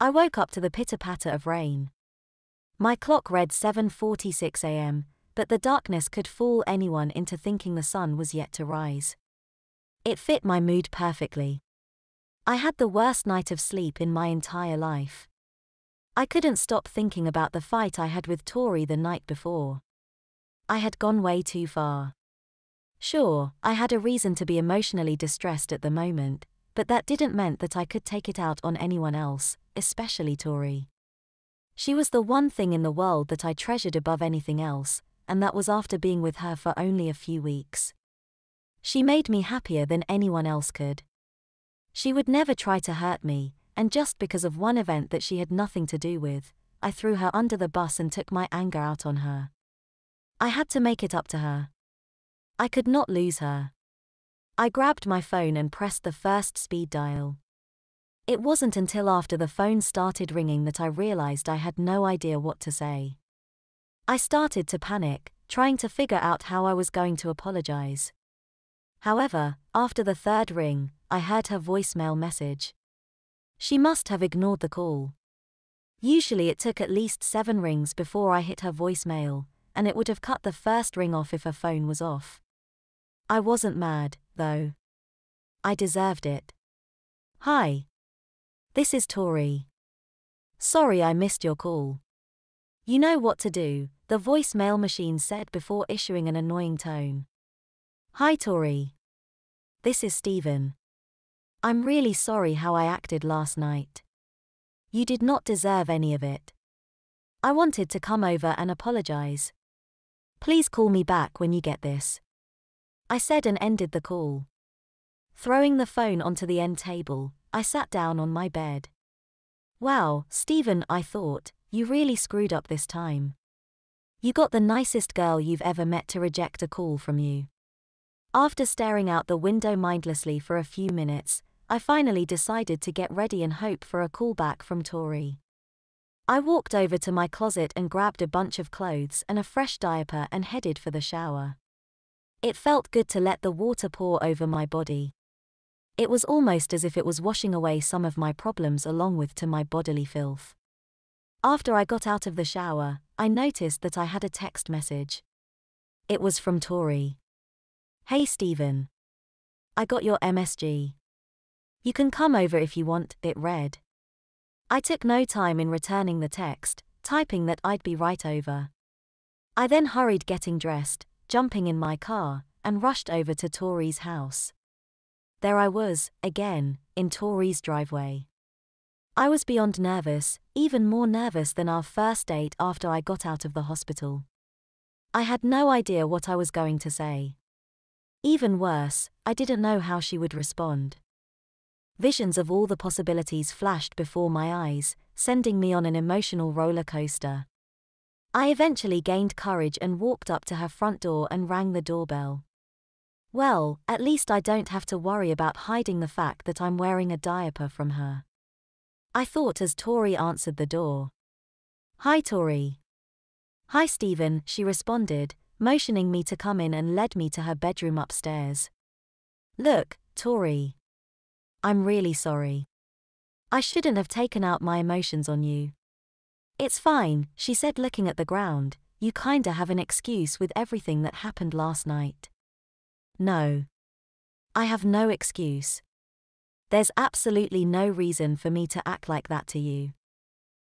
I woke up to the pitter-patter of rain. My clock read 7:46 a.m., but the darkness could fool anyone into thinking the sun was yet to rise. It fit my mood perfectly. I had the worst night of sleep in my entire life. I couldn't stop thinking about the fight I had with Tori the night before. I had gone way too far. Sure, I had a reason to be emotionally distressed at the moment, but that didn't mean that I could take it out on anyone else, especially Tori. She was the one thing in the world that I treasured above anything else, and that was after being with her for only a few weeks. She made me happier than anyone else could. She would never try to hurt me, and just because of one event that she had nothing to do with, I threw her under the bus and took my anger out on her. I had to make it up to her. I could not lose her. I grabbed my phone and pressed the first speed dial. It wasn't until after the phone started ringing that I realized I had no idea what to say. I started to panic, trying to figure out how I was going to apologize. However, after the third ring, I heard her voicemail message. She must have ignored the call. Usually it took at least 7 rings before I hit her voicemail, and it would have cut the first ring off if her phone was off. I wasn't mad, though. I deserved it. Hi. This is Tori. Sorry I missed your call. You know what to do, the voicemail machine said before issuing an annoying tone. Hi Tori. This is Steven. I'm really sorry how I acted last night. You did not deserve any of it. I wanted to come over and apologize. Please call me back when you get this. I said and ended the call. Throwing the phone onto the end table, I sat down on my bed. Wow, Steven, I thought, you really screwed up this time. You got the nicest girl you've ever met to reject a call from you. After staring out the window mindlessly for a few minutes, I finally decided to get ready and hope for a call back from Tori. I walked over to my closet and grabbed a bunch of clothes and a fresh diaper and headed for the shower. It felt good to let the water pour over my body. It was almost as if it was washing away some of my problems along with to my bodily filth. After I got out of the shower, I noticed that I had a text message. It was from Tori. Hey Steven. I got your MSG. You can come over if you want, it read. I took no time in returning the text, typing that I'd be right over. I then hurried getting dressed, jumping in my car, and rushed over to Tori's house. There I was, again, in Tori's driveway. I was beyond nervous, even more nervous than our first date after I got out of the hospital. I had no idea what I was going to say. Even worse, I didn't know how she would respond. Visions of all the possibilities flashed before my eyes, sending me on an emotional roller coaster. I eventually gained courage and walked up to her front door and rang the doorbell. Well, at least I don't have to worry about hiding the fact that I'm wearing a diaper from her. I thought as Tori answered the door. Hi Tori. Hi Steven, she responded, motioning me to come in and led me to her bedroom upstairs. Look, Tori. I'm really sorry. I shouldn't have taken out my emotions on you. It's fine, she said looking at the ground, you kinda have an excuse with everything that happened last night. No. I have no excuse. There's absolutely no reason for me to act like that to you.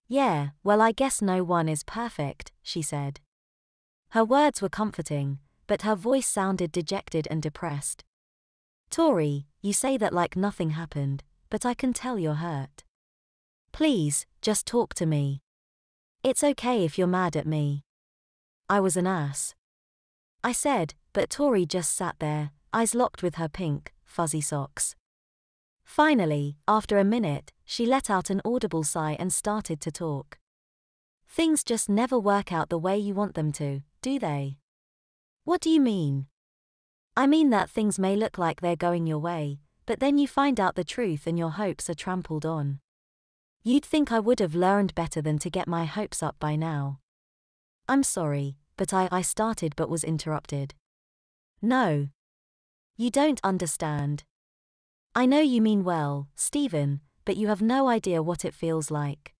Yeah, well I guess no one is perfect, she said. Her words were comforting, but her voice sounded dejected and depressed. Tori, you say that like nothing happened, but I can tell you're hurt. Please, just talk to me. It's okay if you're mad at me. I was an ass. I said, but Tori just sat there, eyes locked with her pink, fuzzy socks. Finally, after a minute, she let out an audible sigh and started to talk. Things just never work out the way you want them to, do they? What do you mean? I mean that things may look like they're going your way, but then you find out the truth and your hopes are trampled on. You'd think I would have learned better than to get my hopes up by now. I'm sorry, but I started but was interrupted. No. You don't understand. I know you mean well, Steven, but you have no idea what it feels like.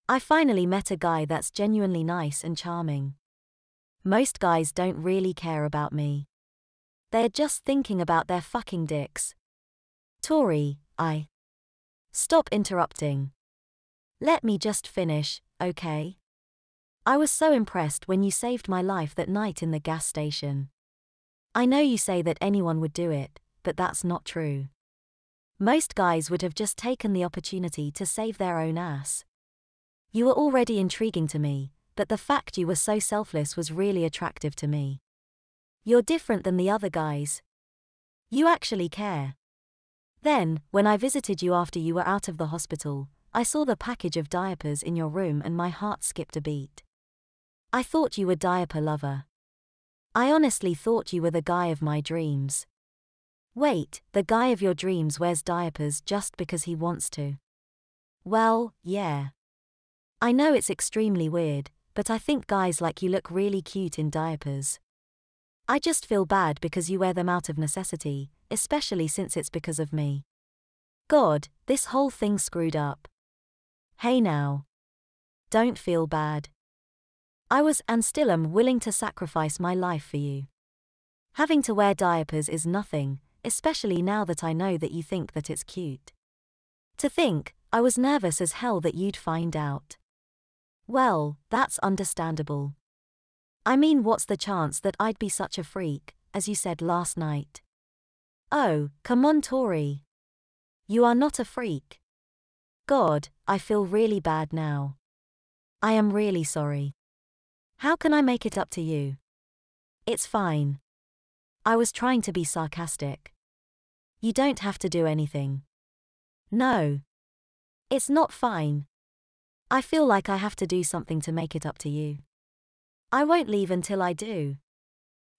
I finally met a guy that's genuinely nice and charming. Most guys don't really care about me. They're just thinking about their fucking dicks. Tori, Stop interrupting. Let me just finish, okay? I was so impressed when you saved my life that night in the gas station. I know you say that anyone would do it, but that's not true. Most guys would have just taken the opportunity to save their own ass. You were already intriguing to me, but the fact you were so selfless was really attractive to me. You're different than the other guys. You actually care. Then, when I visited you after you were out of the hospital, I saw the package of diapers in your room and my heart skipped a beat. I thought you were diaper lover. I honestly thought you were the guy of my dreams. Wait, the guy of your dreams wears diapers just because he wants to? Well, yeah. I know it's extremely weird, but I think guys like you look really cute in diapers. I just feel bad because you wear them out of necessity, especially since it's because of me. God, this whole thing screwed up. Hey now. Don't feel bad. I was and still am willing to sacrifice my life for you. Having to wear diapers is nothing, especially now that I know that you think that it's cute. To think, I was nervous as hell that you'd find out. Well, that's understandable. I mean, what's the chance that I'd be such a freak, as you said last night? Oh, come on, Tori. You are not a freak. God, I feel really bad now. I am really sorry. How can I make it up to you? It's fine. I was trying to be sarcastic. You don't have to do anything. No. It's not fine. I feel like I have to do something to make it up to you. I won't leave until I do.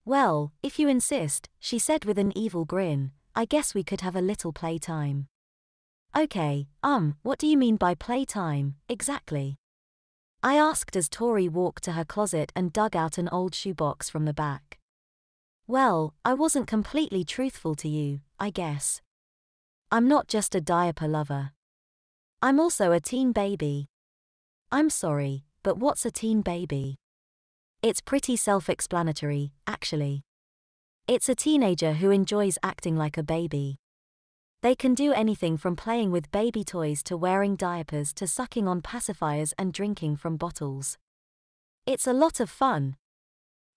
Well, if you insist, she said with an evil grin, I guess we could have a little playtime. Okay, what do you mean by playtime, exactly? I asked as Tori walked to her closet and dug out an old shoebox from the back. Well, I wasn't completely truthful to you, I guess. I'm not just a diaper lover. I'm also a teen baby. I'm sorry, but what's a teen baby? It's pretty self-explanatory, actually. It's a teenager who enjoys acting like a baby. They can do anything from playing with baby toys to wearing diapers to sucking on pacifiers and drinking from bottles. It's a lot of fun.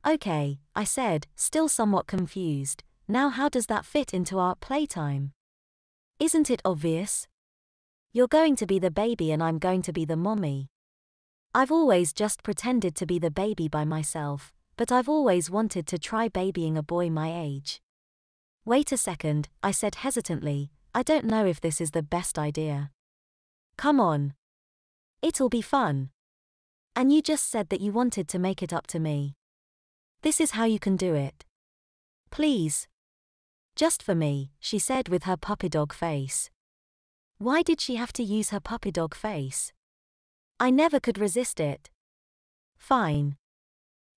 Okay, I said, still somewhat confused. Now how does that fit into our playtime? Isn't it obvious? You're going to be the baby and I'm going to be the mommy. I've always just pretended to be the baby by myself, but I've always wanted to try babying a boy my age. Wait a second, I said hesitantly, I don't know if this is the best idea. Come on. It'll be fun. And you just said that you wanted to make it up to me. This is how you can do it. Please. Just for me, she said with her puppy dog face. Why did she have to use her puppy dog face? I never could resist it. Fine.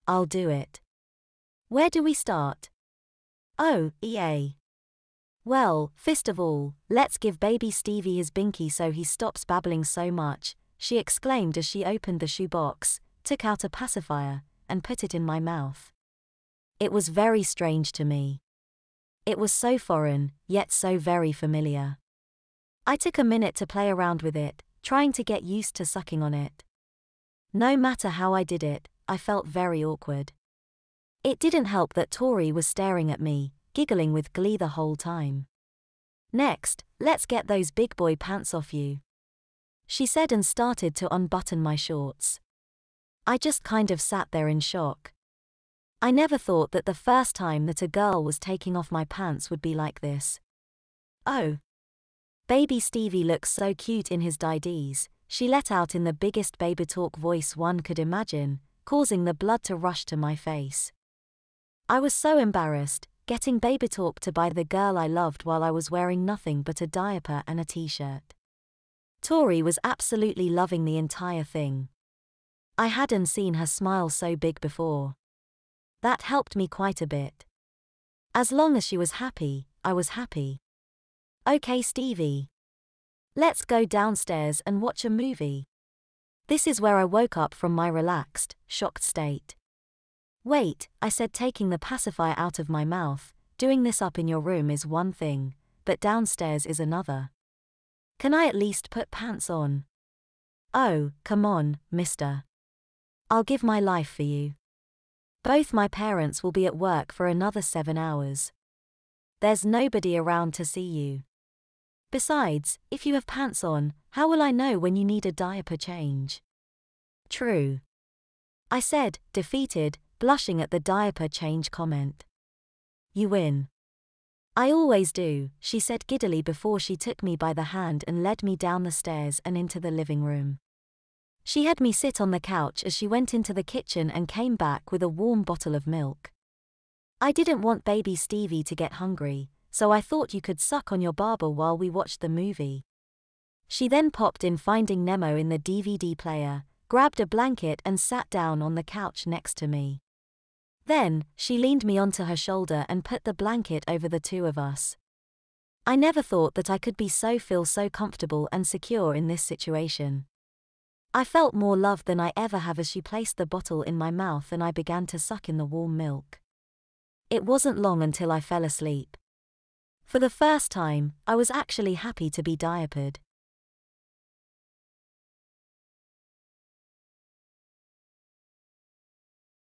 I'll do it. Where do we start? Oh, EA. Well, first of all, let's give baby Stevie his binky so he stops babbling so much, she exclaimed as she opened the shoebox, took out a pacifier, and put it in my mouth. It was very strange to me. It was so foreign, yet so very familiar. I took a minute to play around with it, trying to get used to sucking on it. No matter how I did it, I felt very awkward. It didn't help that Tori was staring at me, giggling with glee the whole time. Next, let's get those big boy pants off you, she said and started to unbutton my shorts. I just kind of sat there in shock. I never thought that the first time that a girl was taking off my pants would be like this. Oh. Baby Stevie looks so cute in his didies, she let out in the biggest baby talk voice one could imagine, causing the blood to rush to my face. I was so embarrassed, getting baby talk to by the girl I loved while I was wearing nothing but a diaper and a t-shirt. Tori was absolutely loving the entire thing. I hadn't seen her smile so big before. That helped me quite a bit. As long as she was happy, I was happy. Okay, Stevie. Let's go downstairs and watch a movie. This is where I woke up from my relaxed, shocked state. Wait, I said, taking the pacifier out of my mouth, doing this up in your room is one thing, but downstairs is another. Can I at least put pants on? Oh, come on, mister. I'll give my life for you. Both my parents will be at work for another 7 hours. There's nobody around to see you. Besides, if you have pants on, how will I know when you need a diaper change? True, I said, defeated, blushing at the diaper change comment. You win. I always do, she said giddily before she took me by the hand and led me down the stairs and into the living room. She had me sit on the couch as she went into the kitchen and came back with a warm bottle of milk. I didn't want baby Stevie to get hungry, so I thought you could suck on your baba while we watched the movie. She then popped in Finding Nemo in the DVD player, grabbed a blanket and sat down on the couch next to me. Then, she leaned me onto her shoulder and put the blanket over the two of us. I never thought that I could feel so comfortable and secure in this situation. I felt more loved than I ever have as she placed the bottle in my mouth and I began to suck in the warm milk. It wasn't long until I fell asleep. For the first time, I was actually happy to be diapered.